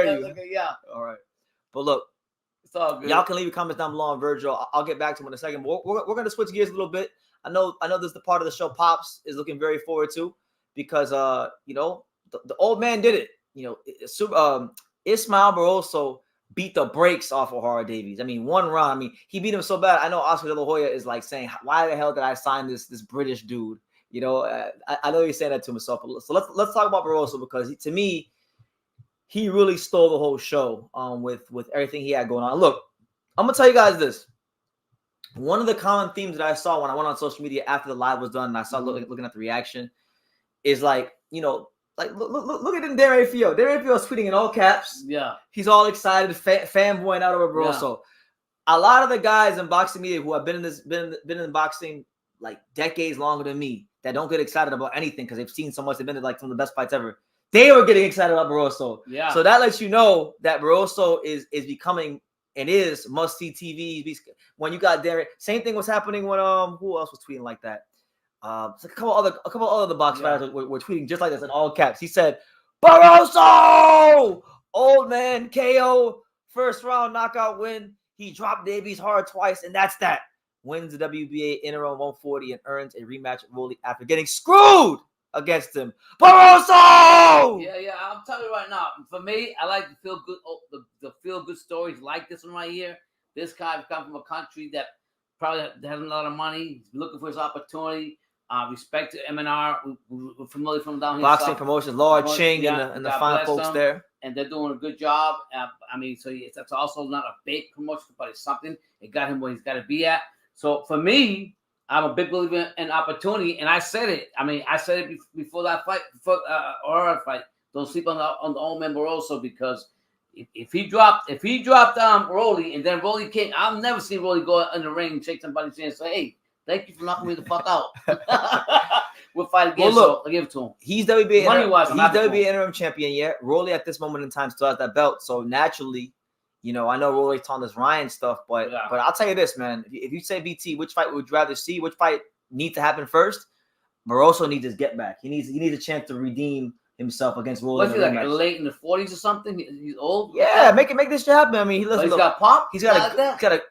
hear you. Okay, yeah. All right. But look, it's all good. Y'all can leave your comments down below on Virgil. I'll get back to him in a second. But we're going to switch gears a little bit. I know this is the part of the show Pops is looking very forward to because, the old man did it. Ismael Barroso beat the brakes off of O'Hara Davies. I mean, one round. I mean, he beat him so bad. I know Oscar De La Hoya is like saying, why the hell did I sign this British dude? I know he's saying that to himself. So let's talk about Barroso because to me, he really stole the whole show with everything he had going on. Look, I'm gonna tell you guys this. One of the common themes that I saw when I went on social media after the live was done, and I saw looking at the reaction, is like look at Darren Fio. Darren Fio is tweeting in all caps. Yeah, he's all excited, fanboying out over Barroso. Yeah. A lot of the guys in boxing media who have been in boxing like decades longer than me that don't get excited about anything because they've seen so much. They've been in like some of the best fights ever. They were getting excited about Barroso. Yeah. So that lets you know that Barroso is becoming and is must-see TV. When you got Darren, same thing was happening when who else was tweeting like that? A couple other box fighters were tweeting just like this in all caps. He said, Barroso! Old man KO, first round knockout win. He dropped Davies hard twice, and that's that. Wins the WBA interim 140 and earns a rematch at Rolly after getting screwed against him. Barroso! Yeah. I'm telling you right now. For me, I like the feel good, the feel good stories like this one right here. This guy comes from a country that probably has a lot of money. He's looking for his opportunity. Respect to M&R. We're familiar from down here. Boxing promotions, Lord Ching and the fine folks there. And they're doing a good job. It's also not a big promotion, but it's something. It got him where he's got to be at. So for me, I'm a big believer in opportunity, and I said it. I said it before that fight, before our fight. Don't sleep on the old man Barroso because if he dropped Rolly and then Rolly came, I'll never see Rolly go in the ring and shake somebody's hand and say, "Hey, thank you for knocking me the fuck out." We'll fight again. Well, look, so I'll give it to him. He's WBA interim champion yet. Rolly at this moment in time still has that belt, so naturally. I know Rolly's on this Ryan stuff, but I'll tell you this, man. If you say BT, which fight would you rather see? Which fight needs to happen first? Barroso needs his get back. He needs a chance to redeem himself against Rolly. What's he like late in the 40s or something? He's old. Yeah, make this shit happen. He's got pop. He's got a.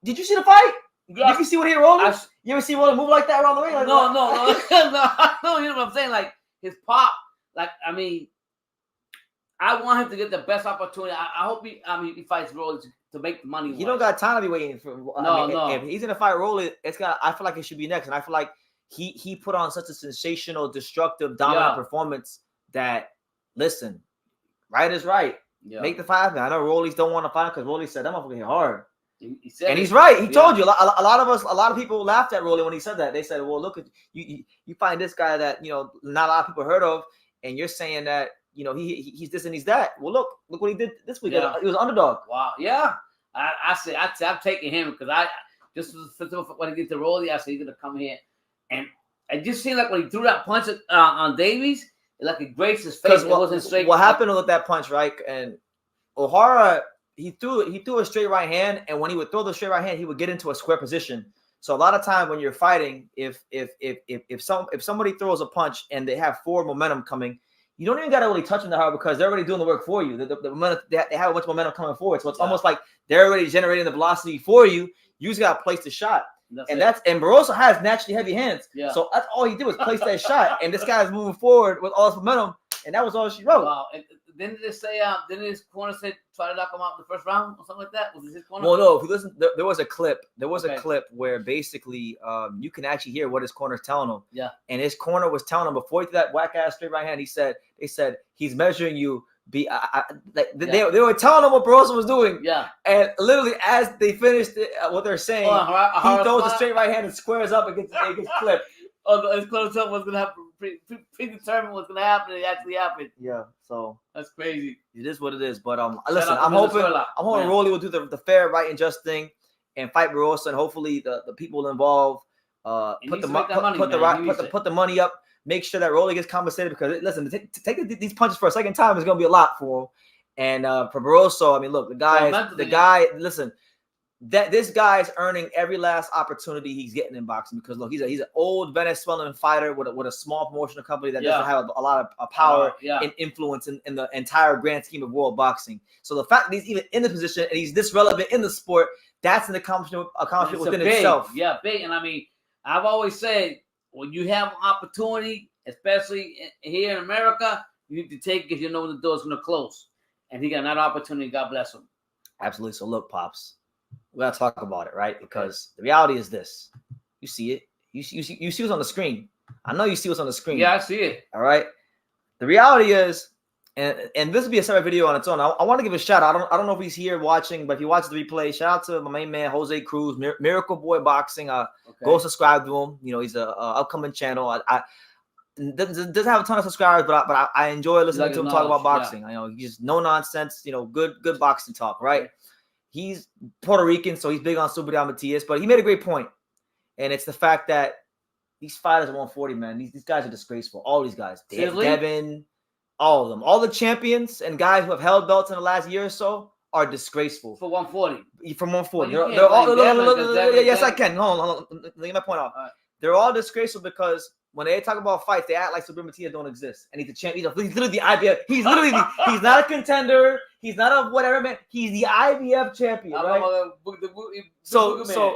Did you see the fight? Did you see what he Rolly? You ever see Rolly move like that around the ring? Like, no. You know what I'm saying? Like his pop. I want him to get the best opportunity. I hope he fights Rolly to make the money. He don't got time to be waiting for. No. If he's gonna fight Rolly, I feel like it should be next, and I feel like he put on such a sensational, destructive, dominant performance that listen, right is right. Yeah. Make the fight happen. I know Rolly's don't want to fight because Rolly said that motherfucker hit hard. He's right. He told you. A lot of people laughed at Rolly when he said that. They said, "Well, look at you find this guy that not a lot of people heard of, and you're saying that." He's this and he's that. Well, look what he did this week. Yeah. He was an underdog. Wow. Yeah. I say I'm taking him because I just when he did to Rolly, I said he's gonna come here, and I just seemed like when he threw that punch on Davies, like it grazed his face. It wasn't straight. What happened with that punch, right? And O'Hara, he threw a straight right hand, and when he would throw the straight right hand, he would get into a square position. So a lot of time when you're fighting, if somebody throws a punch and they have forward momentum coming. You don't even got to really touch them that hard because they're already doing the work for you. They have a bunch of momentum coming forward. So it's almost like they're already generating the velocity for you. You just got to place the shot. And Barroso has naturally heavy hands. Yeah. So that's all he did was place that shot. And this guy's moving forward with all this momentum. And that was all she wrote. Wow. And didn't his corner say try to knock him out in the first round or something like that? Was it his corner? Well, no. If you listen, there was a clip. There was a clip where basically you can actually hear what his corner's telling him. Yeah. And his corner was telling him before he threw that whack ass straight right hand. They said he's measuring you. They were telling him what Barroso was doing. Yeah. And literally as they finished what they're saying, he throws a straight right hand and squares up and gets clipped. His corner told him what's gonna happen. Predetermined what's gonna happen. It actually happened. Yeah, so that's crazy. It is what it is. But listen, I'm hoping Rolly will do the fair, right, and just thing, and fight Barroso, and hopefully the people involved put the money up. Make sure that Rolly gets compensated because listen, to take these punches for a second time is gonna be a lot for him. And for Barroso, look, the guy. Listen, that this guy's earning every last opportunity he's getting in boxing because look, he's an old Venezuelan fighter with a small promotional company that doesn't have a lot of power and influence in the entire grand scheme of world boxing. So the fact that he's even in the position and he's this relevant in the sport, that's an accomplishment within itself. Yeah, big. And I mean, I've always said when you have an opportunity, especially here in America, you need to take it because you know when the door's going to close. And he got another opportunity. God bless him. Absolutely. So look, Pops, we gotta talk about it, right? Because the reality is this: you see it, you see what's on the screen. I know you see what's on the screen. Yeah, I see it. All right. The reality is, and this will be a separate video on its own. I want to give a shout out. I don't know if he's here watching, but if you watch the replay, shout out to my main man Jose Cruz, Miracle Boy Boxing. Go subscribe to him. You know, he's a upcoming channel. I doesn't have a ton of subscribers, but I enjoy listening to him talk about boxing. You know, he's just no nonsense. You know, good boxing talk, right? He's Puerto Rican, so he's big on Subriel Matias, but he made a great point, and it's the fact that these fighters at 140, man, these guys are disgraceful. All these guys, Devin, all of them, all the champions and guys who have held belts in the last year or so are disgraceful for 140. From 140, they're all. Yes, I can. Hold on. Let me get my point out. They're all disgraceful because when they talk about fights, they act like Subriel Matias don't exist, and he's a champion. He's literally the IBF. He's literally he's not a contender. He's not a whatever man. He's the IBF champion, right? So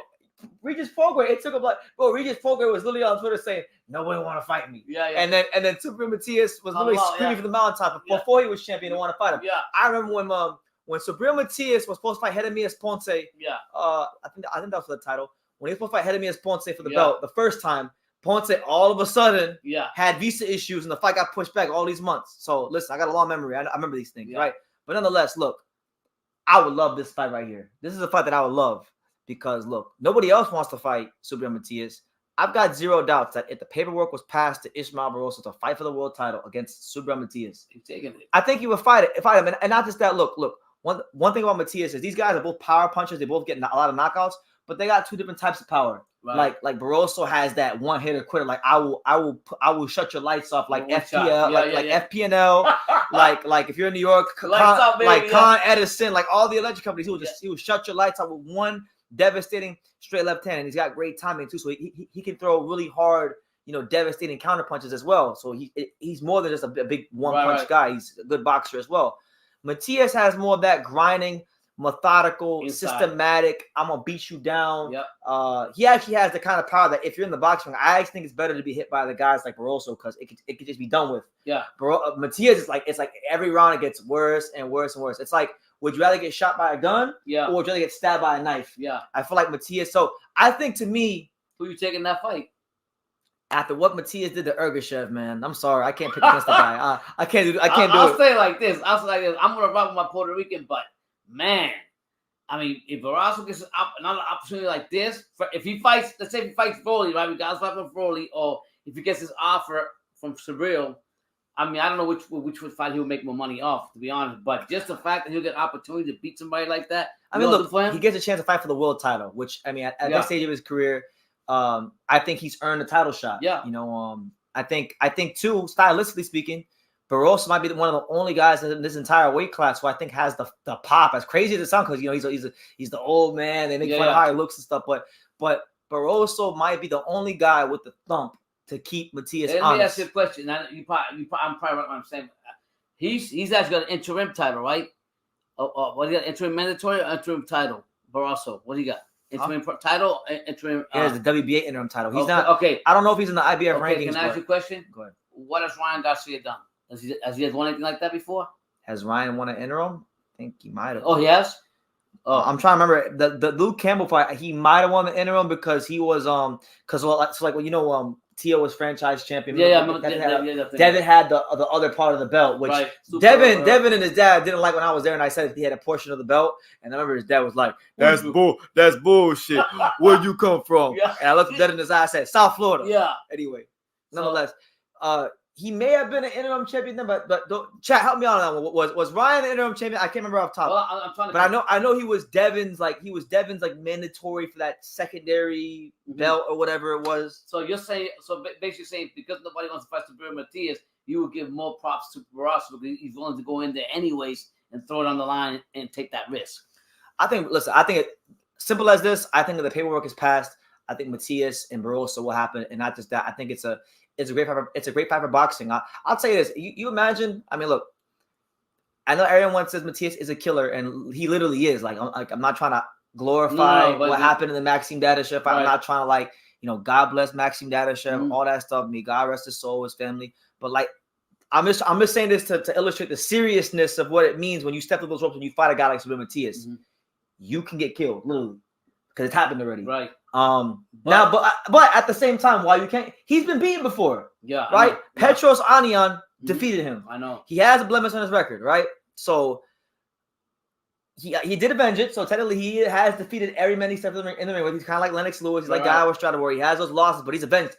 Regis Fogler, it took him like, bro. Regis Fogler was literally on Twitter saying nobody want to fight me. Yeah. And then Subriel Matias was literally screaming from the mountaintop before he was champion and want to fight him. Yeah. I remember when Subriel Matias was supposed to fight Jeremias Ponce. Yeah. I think that was for the title. When he was supposed to fight Jeremias Ponce for the belt the first time. Ponce all of a sudden had visa issues and the fight got pushed back all these months. So listen, I got a long memory. I remember these things, right? But nonetheless, look, I would love this fight right here. This is a fight that I would love because look, nobody else wants to fight Subriel Matias. I've got zero doubts that if the paperwork was passed to Ismael Barroso to fight for the world title against Subriel Matias, I think he would fight him. And not just that. Look. One thing about Matias is these guys are both power punchers. They both get a lot of knockouts, but they got two different types of power. Right. Like Barroso has that one hitter quitter. Like I will shut your lights off. Like FPL, FPNL. like if you're in New York, Con Edison, like all the electric companies, he will shut your lights off with one devastating straight left hand. And he's got great timing too, so he can throw really hard, devastating counter punches as well. So he's more than just a big one punch guy. He's a good boxer as well. Matias has more of that grinding, methodical, systematic. I'm gonna beat you down. He actually has the kind of power that if you're in the boxing, I actually think it's better to be hit by the guys like Barroso because it could just be done with. Matias is it's like every round it gets worse and worse and worse. It's like, would you rather get shot by a gun or would you rather get stabbed by a knife? I feel like Matias. So I think to me, who you taking that fight? After what Matias did to Ergashev, man, I'm sorry, I can't pick against the guy. I can't do it. I'll say it like this. I'm gonna rock with my Puerto Rican, but man, I mean, if Barroso gets another opportunity like this, if he fights, let's say if he fights Foley, right? We got to fight from Foley, or if he gets his offer from Subriel, I mean, I don't know which fight he would make more money off, to be honest. But just the fact that he'll get an opportunity to beat somebody like that, I mean, look, he gets a chance to fight for the world title, which I mean, at this stage of his career. I think he's earned a title shot. I think too, stylistically speaking, Barroso might be one of the only guys in this entire weight class who I think has the pop. As crazy as it sounds, because he's the old man. They make fun of how he looks and stuff, but Barroso might be the only guy with the thump to keep Matias honest. Let me ask you a question. Now, I'm probably right what I'm saying. He's actually got an interim title, right? What do you got? Interim mandatory or interim title? Barroso, what do you got? Interim title, interim. Yeah, the WBA interim title. He's not okay. I don't know if he's in the IBF rankings. Can I ask you a question? Go ahead. What has Ryan Garcia done? Has he won anything like that before? Has Ryan won an interim? I think he might have. Oh, he has? Oh, I'm trying to remember the Luke Campbell fight. He might have won the interim because he was Tio was franchise champion. Devin had the other part of the belt, which Devin and his dad didn't like when I was there, and I said he had a portion of the belt, and I remember his dad was like, "That's bullshit. Where'd you come from?" And I looked at Devin in his eye and said, "South Florida." Anyway, nonetheless, he may have been an interim champion then, but chat, help me out on that one. Was Ryan an interim champion? I can't remember off top. Well, I'm trying to. But I know he was Devin's mandatory for that secondary belt or whatever it was. So you're saying, basically saying because nobody wants to fight Subriel Matias, you would give more props to Barroso because he's willing to go in there anyways and throw it on the line and take that risk. I think simple as this. I think that the paperwork is passed. I think Matias and Barroso will happen, and not just that. I think it's a great fight for boxing. I'll tell you this. You imagine. I mean, look. I know everyone says Matias is a killer, and he literally is. Like I'm not trying to glorify what happened in the Maxime Dadashev fight. I'm not trying to like, God bless Maxime Dadashev, all that stuff. May God rest his soul, his family. But like, I'm just saying this to illustrate the seriousness of what it means when you step through those ropes and you fight a guy like Subriel Matias. You can get killed, literally, because it's happened already. Right. But at the same time, while you can't, he's been beaten before. Yeah. Right. Petros Anian defeated him. I know. He has a blemish on his record, right? So he did avenge it. So technically, he has defeated every man he stepped in the ring with. He's kind of like Lennox Lewis. He's like Guy Ostrada, where he has those losses, but he's avenged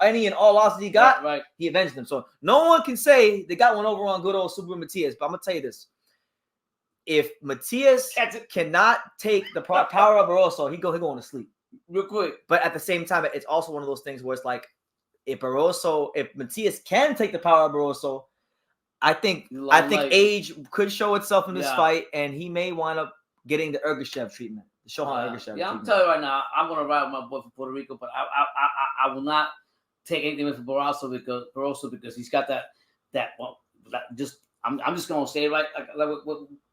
any and all losses he got. Right. He avenged them. So no one can say they got one over on good old Subriel Matias. But I'm gonna tell you this: if Matias cannot take the power of Barroso, he going to sleep real quick. But at the same time, it's also one of those things where it's like, if Matias can take the power of Barroso, I think age could show itself in this fight, and he may wind up getting the Ergashev treatment. The Shohan Ergashev treatment. I'm telling you right now, I'm gonna ride with my boy from Puerto Rico, but I will not take anything from Barroso because he's got I'm just gonna say it like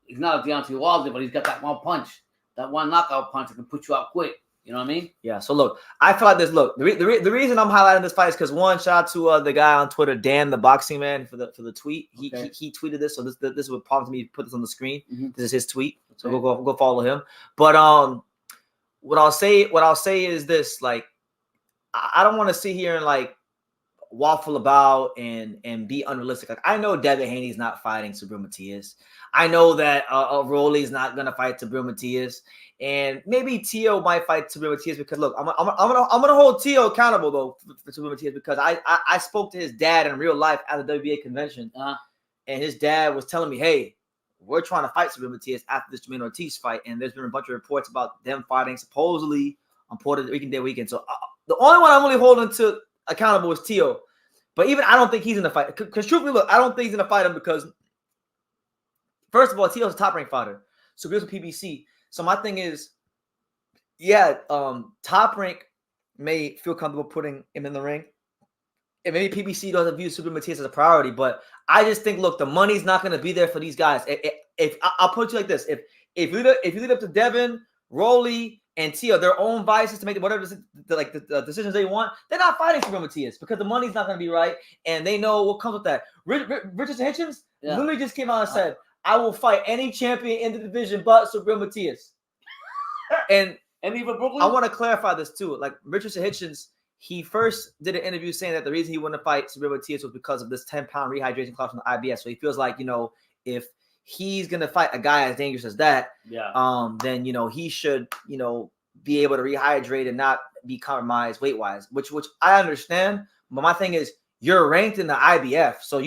he's not a Deontay Wilder, but he's got that one punch, that one knockout punch that can put you out quick. You know what I mean? Yeah. So look, I feel like this. Look, the reason I'm highlighting this fight is because one, shout out to the guy on Twitter, Dan the Boxing Man, for the tweet. He tweeted this, so this is what prompted me to put this on the screen. This is his tweet, so go follow him. But what I'll say is this: like, I don't want to sit here and like waffle about and be unrealistic. Like, I know Devin Haney's not fighting Subriel Matias. I know that Rolly's not gonna fight Subriel Matias. And maybe Tio might fight Subriel Matias because look, I'm gonna hold Tio accountable though for Subriel Matias because I spoke to his dad in real life at the WBA convention, and his dad was telling me, hey, we're trying to fight Subriel Matias after this Jermaine Ortiz fight, and there's been a bunch of reports about them fighting supposedly on Puerto Rican Day weekend. So the only one I'm really holding to accountable is Tio, but even I don't think he's in the fight because truthfully, look, I don't think he's gonna fight him because first of all, Tio's a top-ranked fighter, so he's a PBC. So my thing is, Top Rank may feel comfortable putting him in the ring. And maybe PBC doesn't view Subriel Matias as a priority, but I just think, look, the money's not going to be there for these guys. If I'll put it like this: if you leave it up to Devin, Rolly, and Tio, their own vices to make whatever the decisions they want, they're not fighting Subriel Matias because the money's not going to be right, and they know what comes with that. Richardson Hitchens literally just came out and said, I will fight any champion in the division but Subriel Matias. And even Brooklyn? I want to clarify this too. Like Richardson Hitchens, he first did an interview saying that the reason he wouldn't fight Subriel Matias was because of this 10-pound rehydration clause from the IBS. So he feels like, if he's going to fight a guy as dangerous as that, then, he should, be able to rehydrate and not be compromised weight-wise, which I understand. But my thing is, you're ranked in the IBF. So,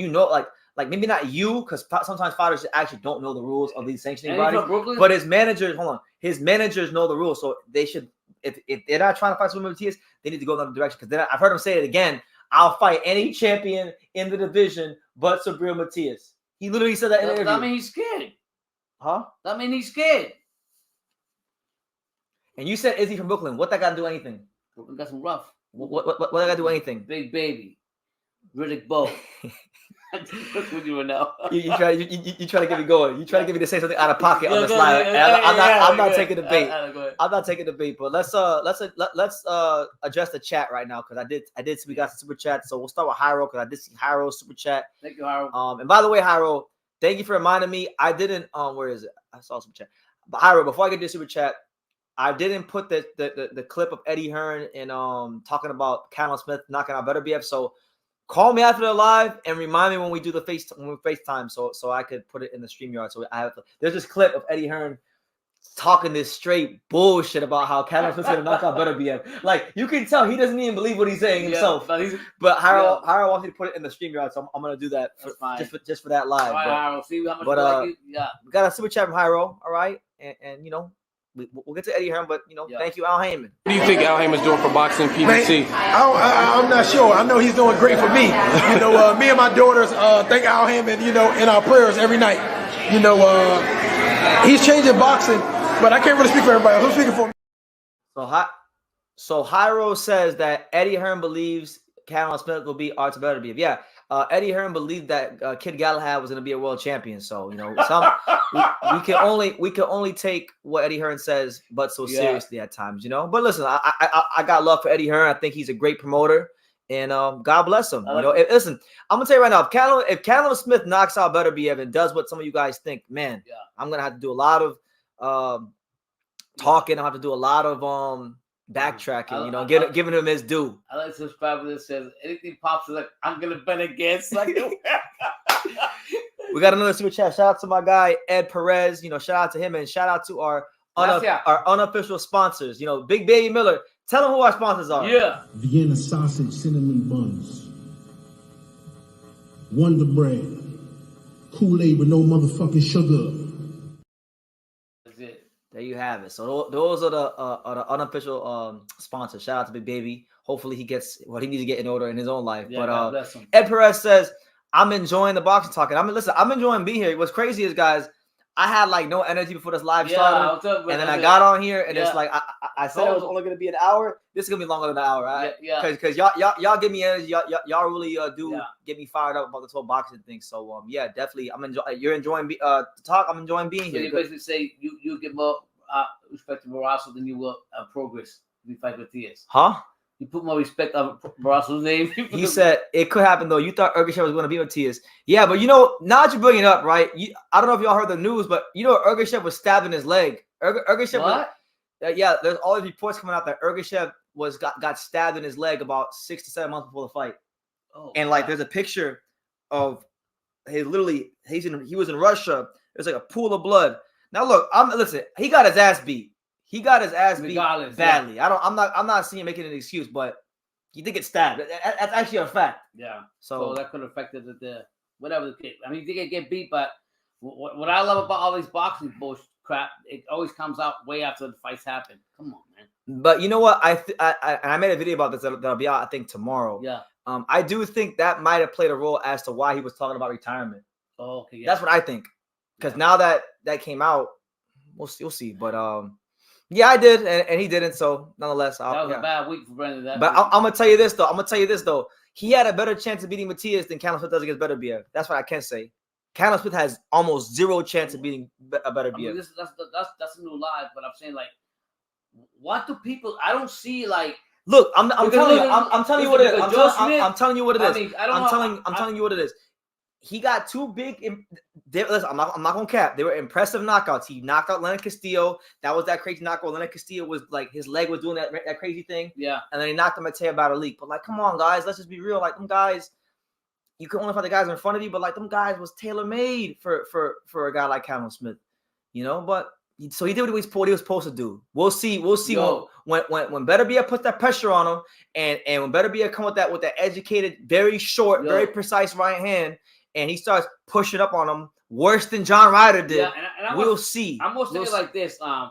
like maybe not you, because sometimes fighters actually don't know the rules of these sanctioning bodies. But his managers know the rules, so they should. If they're not trying to fight Subriel Matias, they need to go in that direction. Because I've heard him say it again. I'll fight any champion in the division but Subriel Matias. He literally said that in an interview. That means he's scared. Huh? That means he's scared. And you said Izzy from Brooklyn. What that got to do anything? Brooklyn got some rough. What that got to do anything? Big baby, Riddick Bowe. What you know? You try to get me going. You try to get me to say something out of pocket on the slide. I'm not taking the bait. I'm not taking the bait. But let's address the chat right now because we got some super chat. So we'll start with Hyro because I did see Hyro's super chat. Thank you, Hyro. And by the way, Hyro, thank you for reminding me. I didn't where is it? I saw super chat. But Hyro, before I get to super chat, I didn't put the clip of Eddie Hearn and talking about Callum Smith knocking out Better BF. So call me after the live and remind me when we do the FaceTime so I could put it in the StreamYard. So there's this clip of Eddie Hearn talking this straight bullshit about how Callum Smith's gonna knock out Better BF. Like you can tell he doesn't even believe what he's saying himself. But Harold wants me to put it in the StreamYard, so I'm gonna do that just for that live. All right, Harold, see how much you like it. Yeah. We got a super chat from Hyro, all right, and we'll get to Eddie Hearn, but thank you, Al Heyman. What do you think Al Heyman's doing for boxing PBC? I'm not sure. I know he's doing great for me. Me and my daughters thank Al Heyman, in our prayers every night. He's changing boxing, but I can't really speak for everybody else. I'm speaking for me. So Hyro says that Eddie Hearn believes Callum Smith will be Artur Beterbiev. Yeah, Eddie Hearn believed that Kid Galahad was going to be a world champion. So we can only take what Eddie Hearn says, but so seriously at times, But listen, I got love for Eddie Hearn. I think he's a great promoter, and God bless him. Listen, I'm gonna tell you right now, if Callum Smith knocks out Beterbiev and does what some of you guys think, man, I'm gonna have to do a lot of talking. I'll have to do a lot of backtracking, giving him his due. I like subscribe that says anything pops like I'm gonna bet against. Like we got another super chat. Shout out to my guy Ed Perez. Shout out to him and shout out to our unofficial sponsors. Big Baby Miller. Tell them who our sponsors are. Yeah. Vienna sausage, cinnamon buns, Wonder Bread, Kool-Aid with no motherfucking sugar. There you have it. So those are the unofficial sponsors. Shout out to Big Baby. Hopefully he gets what he needs to get in order in his own life. Yeah, God bless him. Ed Perez says, I'm enjoying the boxing talking. I'm enjoying being here. What's crazy is, guys, I had like no energy before this live started. And then I got on here and it's like I said it was only gonna be an hour. This is gonna be longer than an hour, right? Yeah. Because y'all give me energy. Y'all really do get me fired up about this whole boxing thing. So definitely you're enjoying the talk. I'm enjoying being here. You basically say you give more respect to Barroso than you will Progress if you fight Matias. Huh? You put more respect on Barroso's name. He said it could happen though. You thought Ergashev was going to be Matias. Yeah, but now that you bring it up, right? I don't know if y'all heard the news, but Ergashev was stabbed in his leg. Ergashev what? There's all these reports coming out that Ergashev got stabbed in his leg about 6 to 7 months before the fight. Oh, and there's a picture of he was in Russia. There's like a pool of blood. Now look, listen. He got his ass beat. He got his ass beat badly. Yeah. I'm not seeing him making an excuse, but he did get stabbed. That's actually a fact. Yeah. So that could have affected the whatever the kid. I mean, he did get beat, but what I love about all these boxing bullshit crap, it always comes out way after the fights happen. Come on, man. But you know what? I made a video about this that'll be out I think tomorrow. Yeah. I do think that might have played a role as to why he was talking about retirement. Oh, okay. Yeah. That's what I think. Because now that came out, we'll see. But yeah, I did, and he didn't. So nonetheless, that was a bad week for Brendan. But I'm gonna tell you this though. He had a better chance of beating Matias than Callum Smith does against Beterbiev. That's what I can say. Callum Smith has almost zero chance of beating Beterbiev. I mean, that's a new lie, but I'm saying what do people? I don't see Look, I'm telling you what it is. I'm telling you what it is. I'm telling you what it is. He got two big. Listen, I'm not gonna cap. They were impressive knockouts. He knocked out Leonard Castillo. That was that crazy knockout. Leonard Castillo was his leg was doing that crazy thing. Yeah. And then he knocked him at Mateo Bataleek. But come on, guys, let's just be real. Them guys, you can only fight the guys in front of you. But them guys was tailor made for a guy like Callum Smith, But so he did what he was supposed to do. We'll see. When Beterbiev puts that pressure on him, and when Beterbiev come with that educated, very short, very precise right hand. And he starts pushing up on him worse than John Ryder did. Yeah, and we'll see. I'm going to say it like this. I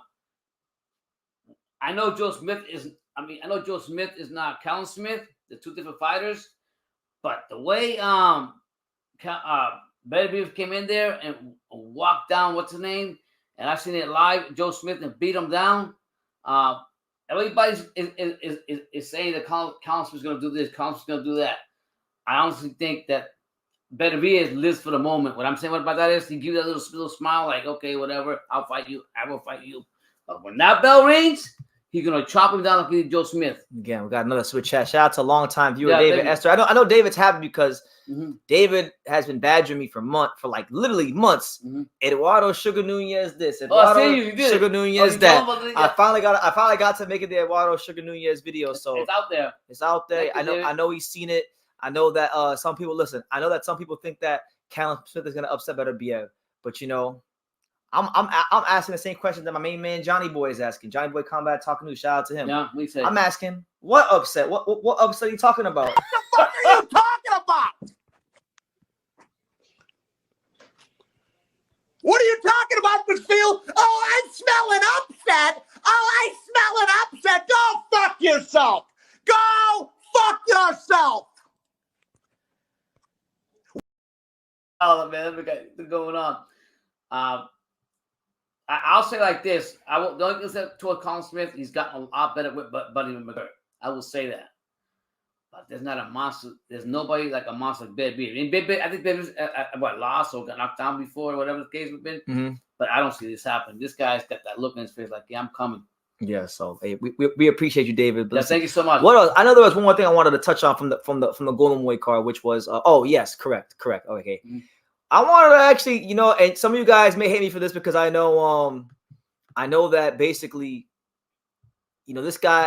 know Joe Smith is not Callum Smith. They're two different fighters. But the way Beterbiev came in there and walked down, what's his name? And I've seen it live, Joe Smith, and beat him down. Everybody is saying that Callum Smith's going to do this, Callum Smith's going to do that. I honestly think that Beterbiev lives for the moment. What I'm saying about that is he gives that little smile, okay, whatever, I'll fight you, I will fight you. But when that bell rings, he's gonna chop him down like he did Joe Smith. Again, we got another switch chat. Shout out to longtime viewer David Esther. I know David's happy because David has been badgering me for literally months. Eduardo Sugar Nunez this, Eduardo Sugar Nunez that. I finally got to make it the Eduardo Sugar Nunez video. So it's out there. It's out there. I know he's seen it. I know that some people listen. I know that some people think that Callum Smith is going to upset Beterbiev, but I'm asking the same question that my main man Johnny Boy is asking. Johnny Boy Combat Talking News. Shout out to him. Yeah, we say. I'm asking what upset? What upset are you talking about? What the fuck are you talking about? What are you talking about, Brazil? Oh, I smell an upset. Oh, I smell an upset. Go fuck yourself. Go fuck yourself. Oh man, what's going on? I'll say like this. I will don't give that to a Colin Smith. He's gotten a lot better with Buddy McGirt. I will say that. But there's not a monster. There's nobody like a monster like Big B. I mean, Big B, I think Big B's lost or got knocked down before, or whatever the case has been. Mm-hmm. But I don't see this happen. This guy's got that look in his face like, yeah, I'm coming. Yeah, so hey, we appreciate you, David. Yeah, thank you so much. What else? I know there was one more thing I wanted to touch on from the Golden Boy card, which was yes, correct. Okay. Mm-hmm. I wanted to actually, and some of you guys may hate me for this because I know that basically, this guy